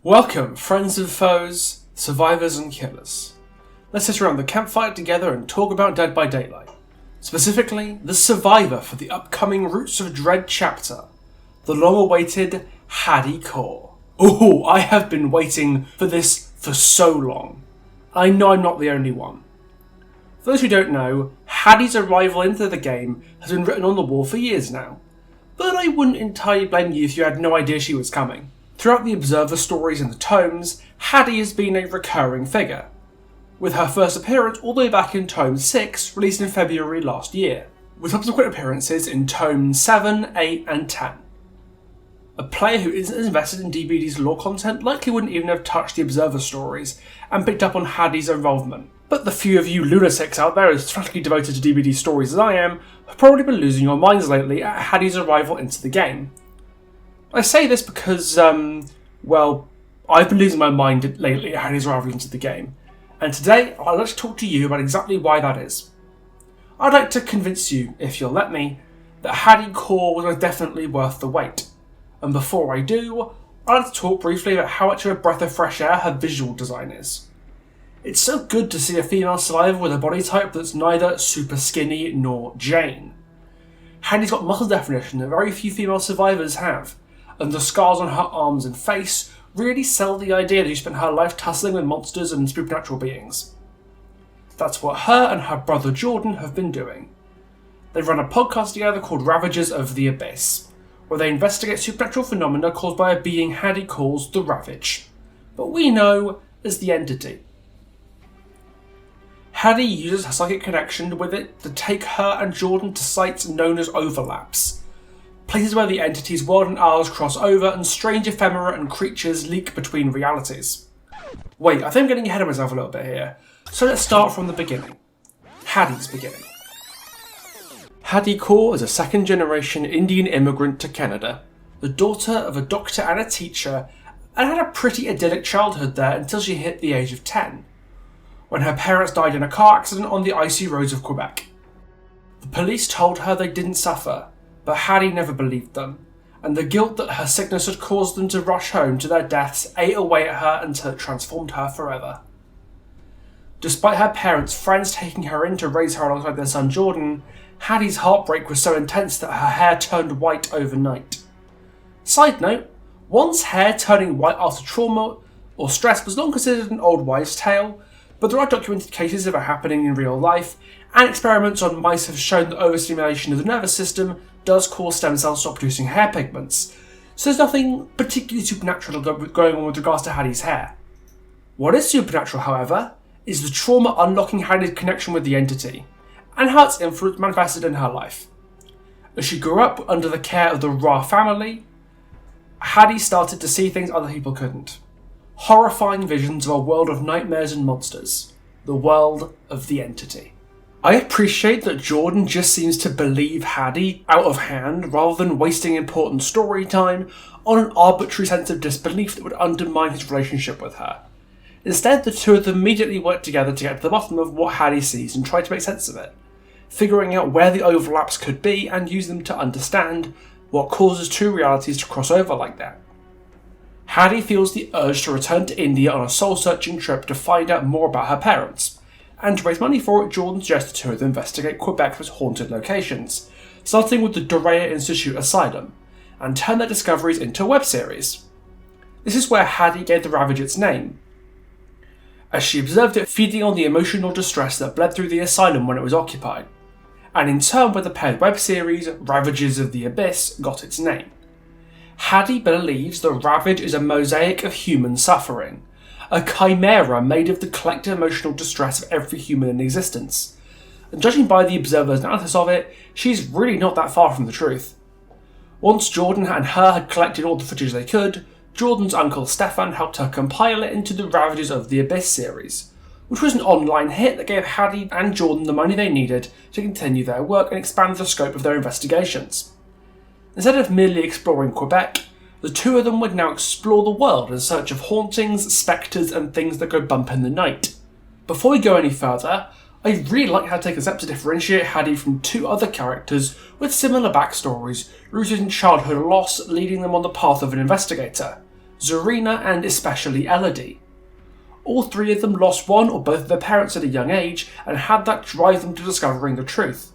Welcome, friends and foes, survivors and killers. Let's sit around the campfire together and talk about Dead by Daylight. Specifically, the survivor for the upcoming Roots of Dread chapter, the long-awaited Haddie Kaur. Ooh, I have been waiting for this for so long. I know I'm not the only one. For those who don't know, Haddie's arrival into the game has been written on the wall for years now, but I wouldn't entirely blame you if you had no idea she was coming. Throughout the Observer stories and the Tomes, Haddie has been a recurring figure, with her first appearance all the way back in Tome 6, released in February last year, with subsequent appearances in Tome 7, 8 and 10. A player who isn't as invested in DBD's lore content likely wouldn't even have touched the Observer stories and picked up on Haddie's involvement, but the few of you lunatics out there as fanatically devoted to DBD stories as I am have probably been losing your minds lately at Haddie's arrival into the game. I say this because, I've been losing my mind lately at Haddie's arrival into the game, and today I'd like to talk to you about exactly why that is. I'd like to convince you, if you'll let me, that Haddie Kaur was most definitely worth the wait. And before I do, I'd like to talk briefly about how much of a breath of fresh air her visual design is. It's so good to see a female survivor with a body type that's neither super skinny nor Jane. Haddie's got muscle definition that very few female survivors have, and the scars on her arms and face really sell the idea that she spent her life tussling with monsters and supernatural beings. That's what her and her brother Jordan have been doing. They run a podcast together called Ravagers of the Abyss, where they investigate supernatural phenomena caused by a being Haddie calls the Ravage, but we know as the Entity. Haddie uses her psychic connection with it to take her and Jordan to sites known as overlaps, places where the Entity's world and ours cross over and strange ephemera and creatures leak between realities. Wait, I think I'm getting ahead of myself a little bit here, so let's start from the beginning. Haddie's beginning. Haddie Kaur is a second-generation Indian immigrant to Canada, the daughter of a doctor and a teacher, and had a pretty idyllic childhood there until she hit the age of 10, when her parents died in a car accident on the icy roads of Quebec. The police told her they didn't suffer, but Haddie never believed them, and the guilt that her sickness had caused them to rush home to their deaths ate away at her until it transformed her forever. Despite her parents' friends taking her in to raise her alongside their son Jordan, Haddie's heartbreak was so intense that her hair turned white overnight. Side note, one's hair turning white after trauma or stress was long considered an old wives' tale, but there are documented cases of it happening in real life, and experiments on mice have shown that overstimulation of the nervous system does cause stem cells to stop producing hair pigments, so there's nothing particularly supernatural going on with regards to Haddie's hair. What is supernatural, however, is the trauma unlocking Haddie's connection with the Entity, and how its influence manifested in her life. As she grew up under the care of the Ra family, Haddie started to see things other people couldn't. Horrifying visions of a world of nightmares and monsters, the world of the Entity. I appreciate that Jordan just seems to believe Haddie out of hand rather than wasting important story time on an arbitrary sense of disbelief that would undermine his relationship with her. Instead, the two of them immediately work together to get to the bottom of what Haddie sees and try to make sense of it, figuring out where the overlaps could be and use them to understand what causes two realities to cross over like that. Haddie feels the urge to return to India on a soul-searching trip to find out more about her parents, and to raise money for it, Jordan suggests the two of them investigate Quebec's haunted locations, starting with the Dorea Institute Asylum, and turn their discoveries into a web series. This is where Haddie gave the Ravage its name, as she observed it feeding on the emotional distress that bled through the asylum when it was occupied, and in turn where the paired web series, Ravagers of the Abyss, got its name. Haddie believes the Ravage is a mosaic of human suffering, a chimera made of the collective emotional distress of every human in existence. And judging by the Observer's analysis of it, she's really not that far from the truth. Once Jordan and her had collected all the footage they could, Jordan's uncle Stefan helped her compile it into the Ravagers of the Abyss series, which was an online hit that gave Haddie and Jordan the money they needed to continue their work and expand the scope of their investigations. Instead of merely exploring Quebec, the two of them would now explore the world in search of hauntings, spectres and things that go bump in the night. Before we go any further, I really like how they take a step to differentiate Haddie from two other characters with similar backstories, rooted in childhood loss, leading them on the path of an investigator. Zarina, and especially Elodie. All three of them lost one or both of their parents at a young age and had that drive them to discovering the truth.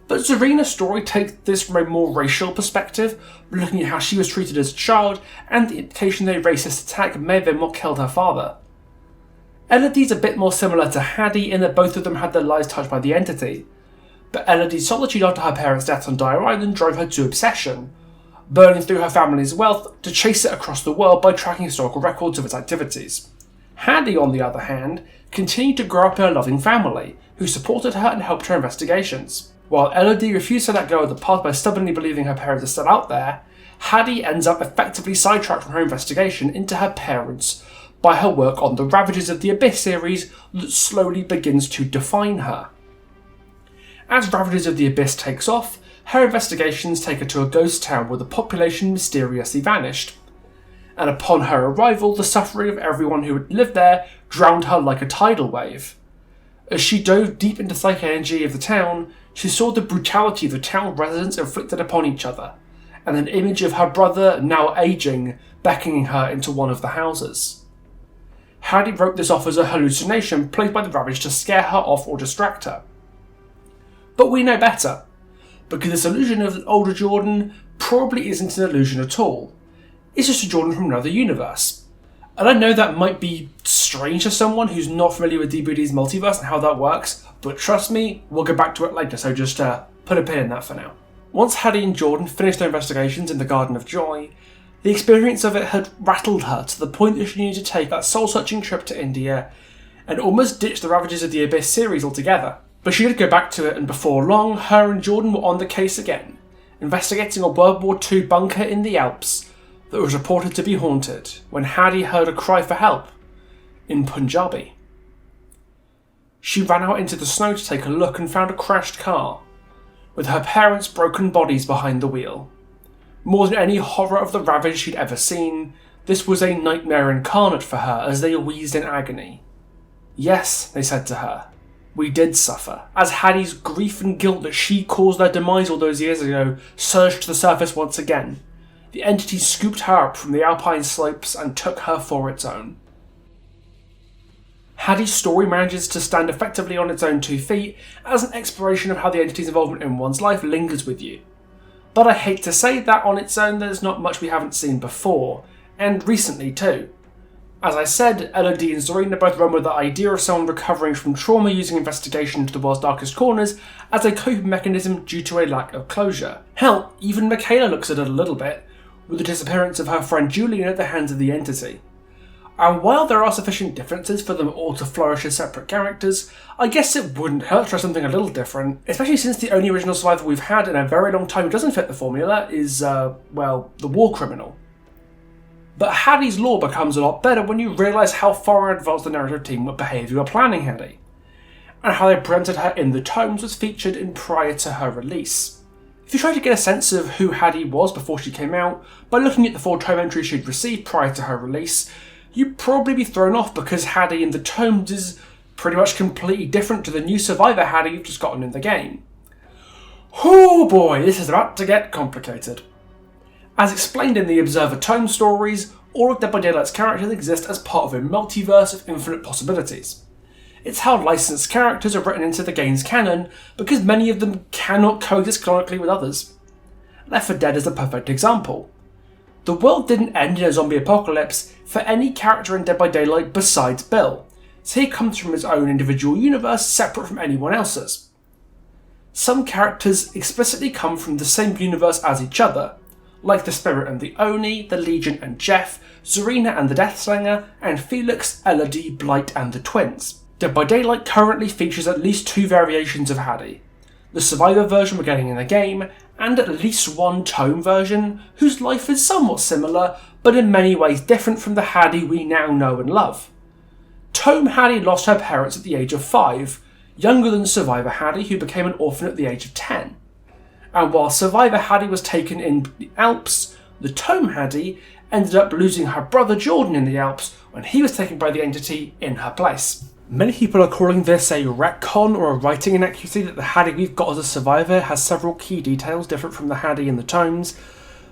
But Zarina's story takes this from a more racial perspective, looking at how she was treated as a child and the implication that a racist attack may have been what killed her father. Elodie's a bit more similar to Haddie in that both of them had their lives touched by the entity, but Elodie's solitude after her parents' deaths on Dire Island drove her to obsession, burning through her family's wealth to chase it across the world by tracking historical records of its activities. Haddie, on the other hand, continued to grow up in a loving family, who supported her and helped her investigations. While Elodie refused to let go of the past by stubbornly believing her parents are still out there, Haddie ends up effectively sidetracked from her investigation into her parents by her work on the Ravages of the Abyss series that slowly begins to define her. As Ravages of the Abyss takes off, her investigations take her to a ghost town where the population mysteriously vanished, and upon her arrival, the suffering of everyone who had lived there drowned her like a tidal wave. As she dove deep into the psychic energy of the town, she saw the brutality the town residents inflicted upon each other, and an image of her brother, now aging, beckoning her into one of the houses. Haddie wrote this off as a hallucination played by the Ravage to scare her off or distract her. But we know better, because this illusion of an older Jordan probably isn't an illusion at all. It's just a Jordan from another universe. And I know that might be strange to someone who's not familiar with DBD's multiverse and how that works, but trust me, we'll get back to it later, so just put a pin in that for now. Once Haddie and Jordan finished their investigations in the Garden of Joy, the experience of it had rattled her to the point that she needed to take that soul-searching trip to India and almost ditch the Ravages of the Abyss series altogether. But she did go back to it, and before long, her and Jordan were on the case again, investigating a World War II bunker in the Alps that was reported to be haunted when Haddie heard a cry for help in Punjabi. She ran out into the snow to take a look and found a crashed car, with her parents' broken bodies behind the wheel. More than any horror of the Ravage she'd ever seen, this was a nightmare incarnate for her as they wheezed in agony. Yes, they said to her, we did suffer, as Haddie's grief and guilt that she caused their demise all those years ago surged to the surface once again. The entity scooped her up from the alpine slopes and took her for its own. Haddie's story manages to stand effectively on its own 2 feet as an exploration of how the entity's involvement in one's life lingers with you. But I hate to say that on its own there's not much we haven't seen before, and recently too. As I said, Elodie and Zarina both run with the idea of someone recovering from trauma using investigation into the world's darkest corners as a coping mechanism due to a lack of closure. Hell, even Michaela looks at it a little bit, with the disappearance of her friend Julian at the hands of the entity. And while there are sufficient differences for them all to flourish as separate characters, I guess it wouldn't hurt to try something a little different, especially since the only original survivor we've had in a very long time who doesn't fit the formula is, the war criminal. But Haddie's lore becomes a lot better when you realise how far in advance the narrative team would behave you were planning Haddie, and how they presented her in the tomes was featured in prior to her release. If you try to get a sense of who Haddie was before she came out, by looking at the 4 tome entries she'd received prior to her release, you'd probably be thrown off because Haddie in the tomes is pretty much completely different to the new survivor Haddie you've just gotten in the game. Oh boy, this is about to get complicated. As explained in the Observer Tome stories, all of Dead by Daylight's characters exist as part of a multiverse of infinite possibilities. It's how licensed characters are written into the game's canon, because many of them cannot coexist canonically with others. Left 4 Dead is a perfect example. The world didn't end in a zombie apocalypse for any character in Dead by Daylight besides Bill, so he comes from his own individual universe separate from anyone else's. Some characters explicitly come from the same universe as each other, like the Spirit and the Oni, the Legion and Jeff, Zarina and the Deathslinger, and Felix, Elodie, Blight and the Twins. Dead by Daylight currently features at least 2 variations of Haddie. The survivor version we're getting in the game, and at least 1 tome version, whose life is somewhat similar, but in many ways different from the Haddie we now know and love. Tome Haddie lost her parents at the age of 5, younger than survivor Haddie, who became an orphan at the age of 10. And while survivor Haddie was taken in the Alps, the Tome Haddie ended up losing her brother Jordan in the Alps when he was taken by the entity in her place. Many people are calling this a retcon or a writing inaccuracy that the Haddie we've got as a survivor has several key details different from the Haddie in the tomes,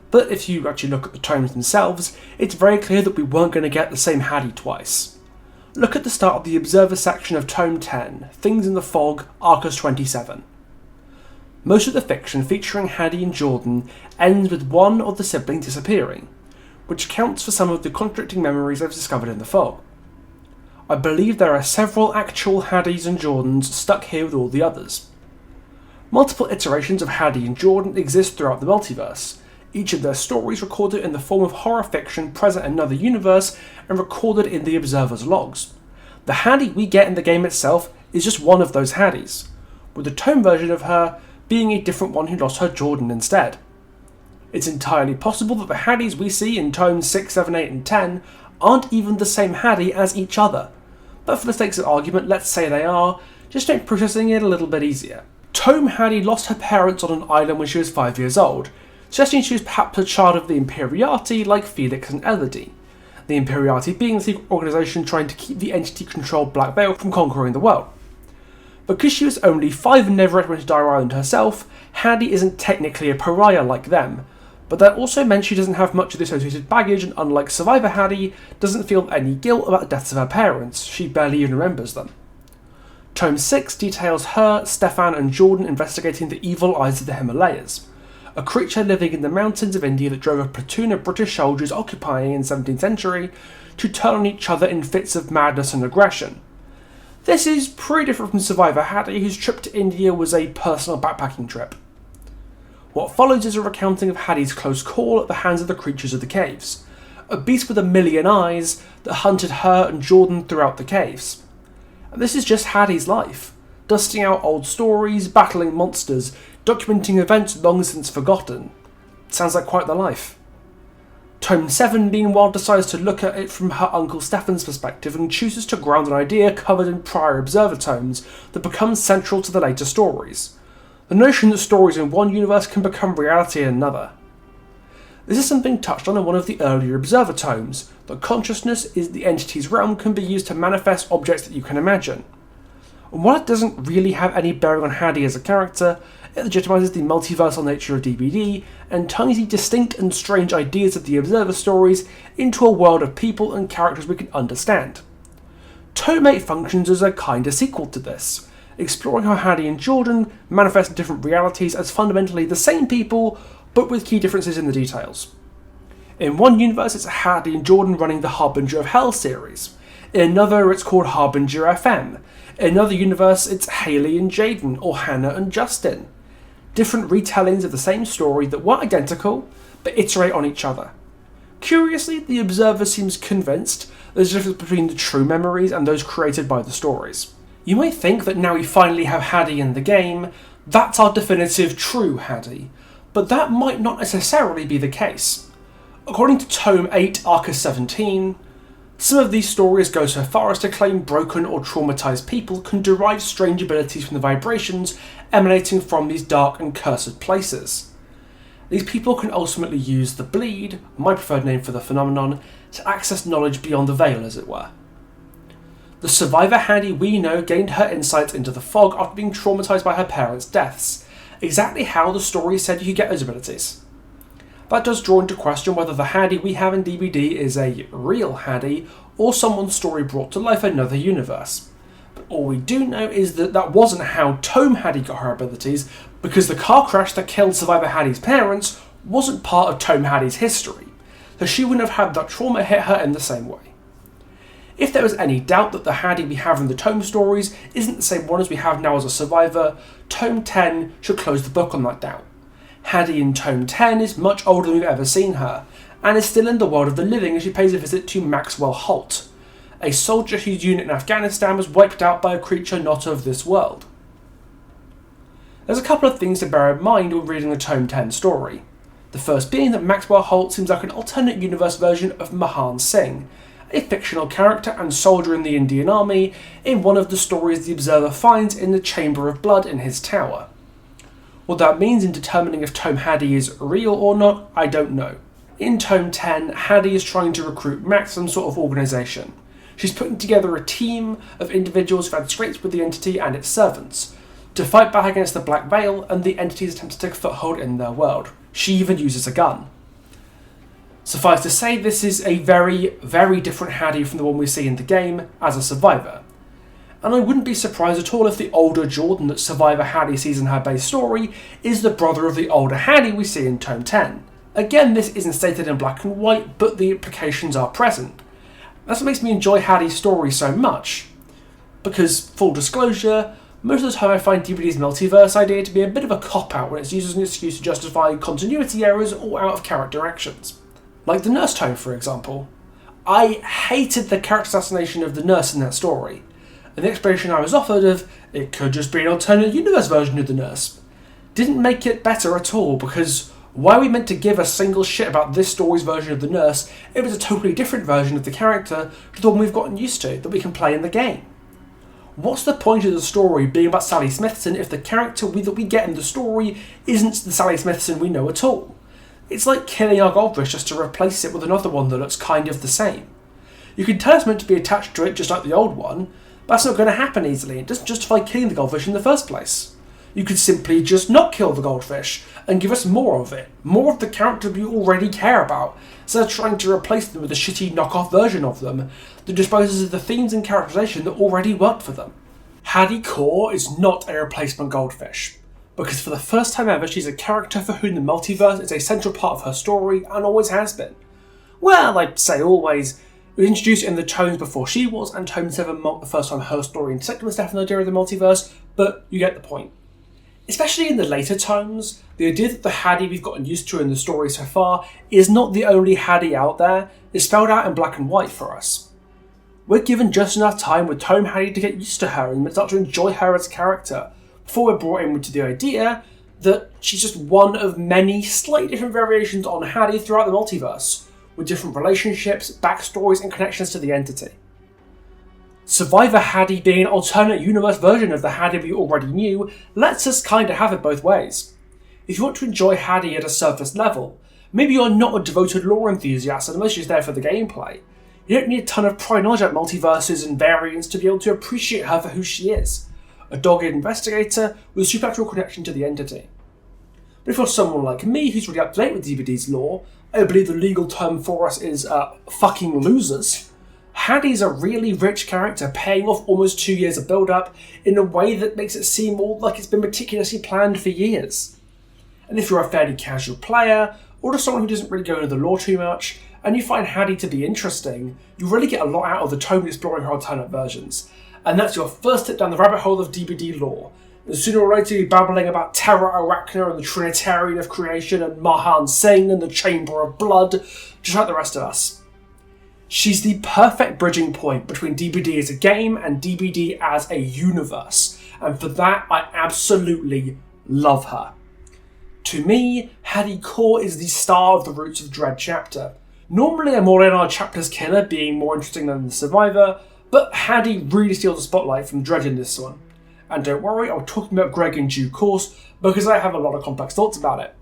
But if you actually look at the tomes themselves, it's very clear that we weren't going to get the same Haddie twice. Look at the start of the Observer section of Tome 10, Things in the Fog, Arcus 27. Most of the fiction featuring Haddie and Jordan ends with one of the siblings disappearing, which accounts for some of the contradicting memories I've discovered in the fog. I believe there are several actual Haddies and Jordans stuck here with all the others. Multiple iterations of Haddie and Jordan exist throughout the multiverse, each of their stories recorded in the form of horror fiction present in another universe and recorded in the Observer's logs. The Haddie we get in the game itself is just one of those Haddies, with the Tome version of her being a different one who lost her Jordan instead. It's entirely possible that the Haddies we see in Tomes 6, 7, 8 and 10 aren't even the same Haddie as each other, but for the sake of argument, let's say they are, just make processing it a little bit easier. Tome Haddie lost her parents on an island when she was 5 years old, suggesting she was perhaps a child of the Imperiati like Felix and Elodie. The Imperiati being the secret organisation trying to keep the entity-controlled Black Veil from conquering the world. Because she was only 5 and never went to Dire Island herself, Haddie isn't technically a pariah like them, but that also meant she doesn't have much of the associated baggage and unlike Survivor Haddie, doesn't feel any guilt about the deaths of her parents, she barely even remembers them. Tome 6 details her, Stefan and Jordan investigating the evil eyes of the Himalayas, a creature living in the mountains of India that drove a platoon of British soldiers occupying in the 17th century to turn on each other in fits of madness and aggression. This is pretty different from Survivor Haddie, whose trip to India was a personal backpacking trip. What follows is a recounting of Haddie's close call at the hands of the creatures of the caves, a beast with 1,000,000 eyes that hunted her and Jordan throughout the caves. And this is just Haddie's life, dusting out old stories, battling monsters, documenting events long since forgotten. Sounds like quite the life. Tome 7, meanwhile, decides to look at it from her uncle Stefan's perspective and chooses to ground an idea covered in prior Observer tomes that becomes central to the later stories. The notion that stories in one universe can become reality in another. This is something touched on in one of the earlier Observer tomes, that consciousness is the entity's realm can be used to manifest objects that you can imagine. And while it doesn't really have any bearing on Haddie as a character, it legitimizes the multiversal nature of DBD and turns the distinct and strange ideas of the Observer stories into a world of people and characters we can understand. Tome 8 functions as a kind of sequel to this, exploring how Haddie and Jordan manifest different realities as fundamentally the same people, but with key differences in the details. In one universe, it's Haddie and Jordan running the Harbinger of Hell series. In another, it's called Harbinger FM. In another universe, it's Haley and Jaden, or Hannah and Justin. Different retellings of the same story that weren't identical, but iterate on each other. Curiously, the Observer seems convinced there's a difference between the true memories and those created by the stories. You might think that now we finally have Haddie in the game, that's our definitive true Haddie, but that might not necessarily be the case. According to Tome 8, Arcus 17, some of these stories go so far as to claim broken or traumatized people can derive strange abilities from the vibrations emanating from these dark and cursed places. These people can ultimately use the bleed, my preferred name for the phenomenon, to access knowledge beyond the veil, as it were. The Survivor Haddie we know gained her insights into the fog after being traumatized by her parents' deaths, exactly how the story said you could get those abilities. That does draw into question whether the Haddie we have in DBD is a real Haddie or someone's story brought to life in another universe. But all we do know is that that wasn't how Tome Haddie got her abilities, because the car crash that killed Survivor Haddie's parents wasn't part of Tome Haddie's history, so she wouldn't have had that trauma hit her in the same way. If there was any doubt that the Haddie we have in the Tome stories isn't the same one as we have now as a survivor, Tome 10 should close the book on that doubt. Haddie in Tome 10 is much older than we've ever seen her, and is still in the world of the living as she pays a visit to Maxwell Holt, a soldier whose unit in Afghanistan was wiped out by a creature not of this world. There's a couple of things to bear in mind when reading the Tome 10 story. The first being that Maxwell Holt seems like an alternate universe version of Mahan Singh, a fictional character and soldier in the Indian Army in one of the stories the Observer finds in the Chamber of Blood in his tower. What that means in determining if Tome Haddie is real or not, I don't know. In Tome 10, Haddie is trying to recruit Max some sort of organisation. She's putting together a team of individuals who've had scrapes with the entity and its servants, to fight back against the Black Veil and the entity's attempts to take a foothold in their world. She even uses a gun. Suffice to say, this is a very, very different Haddie from the one we see in the game as a survivor. And I wouldn't be surprised at all if the older Jordan that Survivor Haddie sees in her base story is the brother of the older Haddie we see in Tome 10. Again, this isn't stated in black and white, but the implications are present. That's what makes me enjoy Haddie's story so much. Because, full disclosure, most of the time I find DBD's multiverse idea to be a bit of a cop-out when it's used as an excuse to justify continuity errors or out-of-character actions. Like the nurse tome, for example. I hated the character assassination of the nurse in that story, and the explanation I was offered of it could just be an alternate universe version of the nurse didn't make it better at all, because why are we meant to give a single shit about this story's version of the nurse if it's a totally different version of the character to the one we've gotten used to that we can play in the game? What's the point of the story being about Sally Smithson if the character that we get in the story isn't the Sally Smithson we know at all? It's like killing our goldfish just to replace it with another one that looks kind of the same. You can tell it's meant to be attached to it just like the old one, but that's not going to happen easily. It doesn't justify killing the goldfish in the first place. You could simply just not kill the goldfish and give us more of it, more of the character we already care about, instead of trying to replace them with a shitty knockoff version of them that disposes of the themes and characterization that already worked for them. Haddie Kaur is not a replacement goldfish, because for the first time ever she's a character for whom the multiverse is a central part of her story and always has been. Well, I'd say always. It was introduced in the tomes before she was, and Tome 7 marked the first time her story intersected with Stephanie's idea of the multiverse, but you get the point. Especially in the later tomes, the idea that the Haddie we've gotten used to in the story so far is not the only Haddie out there is spelled out in black and white for us. We're given just enough time with Tome Haddie to get used to her and start to enjoy her as a character, before we're brought in with the idea that she's just one of many slightly different variations on Haddie throughout the multiverse, with different relationships, backstories and connections to the entity. Survivor Haddie being an alternate universe version of the Haddie we already knew lets us kinda have it both ways. If you want to enjoy Haddie at a surface level, maybe you're not a devoted lore enthusiast and mostly just there for the gameplay. You don't need a ton of prior knowledge about multiverses and variants to be able to appreciate her for who she is, a dogged investigator with a supernatural connection to the entity. But if you're someone like me who's really up to date with DBD's lore, I believe the legal term for us is fucking losers, Haddie's a really rich character, paying off almost 2 years of build-up in a way that makes it seem all like it's been meticulously planned for years. And if you're a fairly casual player, or just someone who doesn't really go into the lore too much, and you find Haddie to be interesting, you really get a lot out of the Tome exploring her alternate versions. And that's your first step down the rabbit hole of DBD lore. And sooner or later you'll be babbling about Terra Arachna and the Trinitarian of Creation and Mahan Singh and the Chamber of Blood, just like the rest of us. She's the perfect bridging point between DBD as a game and DBD as a universe, and for that I absolutely love her. To me, Haddie Kaur is the star of the Roots of Dread chapter. Normally I'm all in on a chapter's killer being more interesting than the survivor, but Haddie really steals the spotlight from Dread in this one. And don't worry, I'll be talking about Greg in due course, because I have a lot of complex thoughts about it.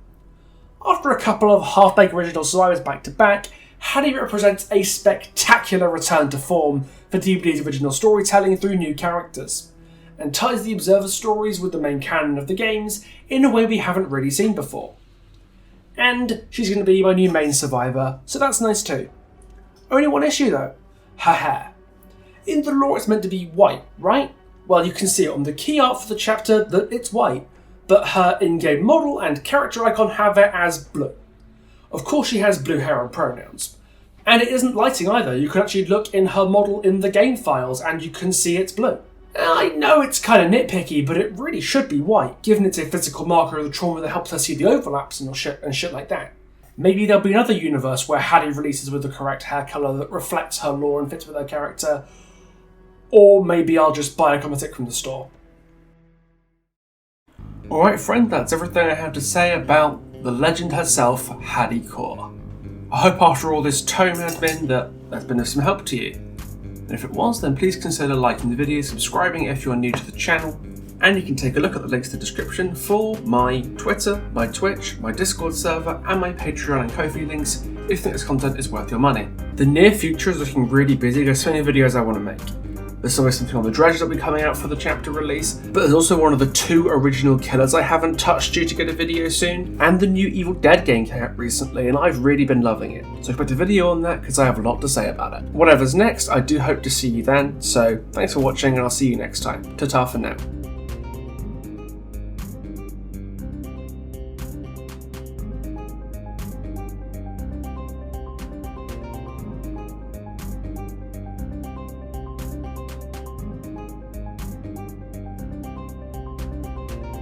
After a couple of half-baked original survivors back to back, Haddie represents a spectacular return to form for DBD's original storytelling through new characters, and ties the Observer stories with the main canon of the games in a way we haven't really seen before. And she's going to be my new main survivor, so that's nice too. Only one issue though, her hair. In the lore it's meant to be white, right? Well, you can see it on the key art for the chapter that it's white, but her in-game model and character icon have it as blue. Of course she has blue hair and pronouns. And it isn't lighting either, you can actually look in her model in the game files and you can see it's blue. I know it's kind of nitpicky, but it really should be white, given it's a physical marker of the trauma that helps her see the overlaps and shit like that. Maybe there'll be another universe where Haddie releases with the correct hair colour that reflects her lore and fits with her character, or maybe I'll just buy a cosmetic from the store. Alright friend, that's everything I have to say about the legend herself, Haddie Kaur. I hope after all this tome admin that that's been of some help to you. And if it was, then please consider liking the video, subscribing if you're new to the channel, and you can take a look at the links in the description for my Twitter, my Twitch, my Discord server, and my Patreon and Ko-fi links if you think this content is worth your money. The near future is looking really busy, there's so many videos I want to make. There's always something on the dredge that'll be coming out for the chapter release, but there's also one of the 2 original killers I haven't touched due to get a video soon, and the new Evil Dead game came out recently, and I've really been loving it. So expect a video on that because I have a lot to say about it. Whatever's next, I do hope to see you then, so thanks for watching and I'll see you next time. Ta-ta for now.